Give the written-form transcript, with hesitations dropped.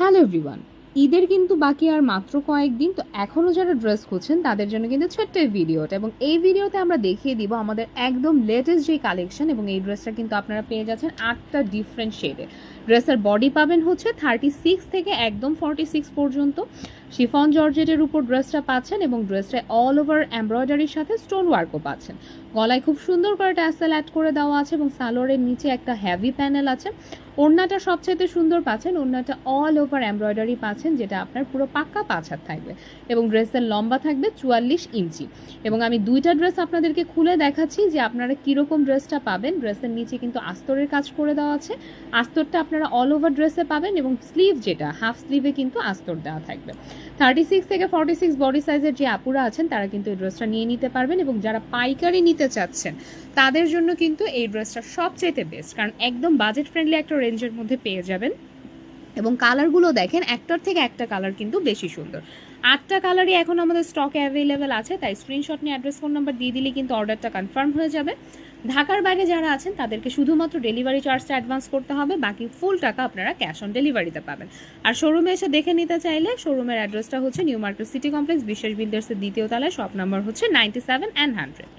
Hello everyone, ঈদের কিন্তু বাকি আর মাত্র কয়েকদিন। তো এখনও যারা ড্রেস খুঁজছেন তাদের জন্য কিন্তু ছোট্ট এই ভিডিওটা, এবং এই ভিডিওতে আমরা দেখিয়ে দিব আমাদের একদম লেটেস্ট যে কালেকশন। এবং এই ড্রেসটা কিন্তু আপনারা পেয়ে যাচ্ছেন 8টা ডিফারেন্ট শেডে। ড্রেসের বডি পাবেন হচ্ছে 36 থেকে একদম 46 পর্যন্ত। শিফন জর্জেটের উপর ড্রেসটা পাচ্ছেন এবং ড্রেসটা অল ওভার এমব্রয়ডারির সাথে স্টোন ওয়ার্কও পাচ্ছেন। গলায় খুব সুন্দর করে ট্যাসেল অ্যাড করে দেওয়া আছে এবং সালোয়ারের নিচে একটা হেভি প্যানেল আছে। ওড়নাটা সবচেয়ে সুন্দর পাচ্ছেন, ওড়নাটা অল ওভার এমব্রয়ডারি পাচ্ছেন, যেটা আপনার পুরো পাক্কা পাঁচ হাত থাকবে এবং ড্রেসের লম্বা থাকবে 44 ইঞ্চি। এবং আমি দুইটা ড্রেস আপনাদেরকে খুলে দেখাচ্ছি যে আপনারা কীরকম ড্রেসটা পাবেন। ড্রেসের নিচে কিন্তু আস্তরের কাজ করে দেওয়া আছে, আস্তরটা আপনারা অল ওভার ড্রেসে পাবেন এবং স্লিভ যেটা হাফ স্লিভে কিন্তু আস্তর দেওয়া থাকবে। 36 থেকে 46 বডি সাইজের যে আপুরা আছেন তারা কিন্তু এই ড্রেসটা নিয়ে নিতে পারবেন, এবং যারা পাইকারি নিতে চাচ্ছেন তাদের জন্য কিন্তু এই ড্রেসটা সবচেয়ে বেস্ট, কারণ একদম বাজেট ফ্রেন্ডলি একটা রেঞ্জের মধ্যে পেয়ে যাবেন। এবং কালারগুলো দেখেন, একটার থেকে একটা কালার কিন্তু বেশি সুন্দর। 8টা কালারই এখন আমাদের স্টকে অ্যাভেলেবেল আছে, তাই স্ক্রিনশট নিয়ে অ্যাড্রেস ফোন নাম্বার দিয়ে দিলে কিন্তু অর্ডারটা কনফার্ম হয়ে যাবে। ঢাকার বাইরে যারা আছেন তাদেরকে শুধুমাত্র ডেলিভারি চার্জটা অ্যাডভান্স করতে হবে, বাকি ফুল টাকা আপনারা ক্যাশ অন ডেলিভারিতে পাবেন। আর শোরুমে এসে দেখে নিতে চাইলে শোরুমের অ্যাড্রেসটা হচ্ছে নিউ মার্কেট সিটি কমপ্লেক্স, বিশ্বাস বিল্ডার্সের দ্বিতীয় তলায়, শপ নাম্বার হচ্ছে 97 and 100।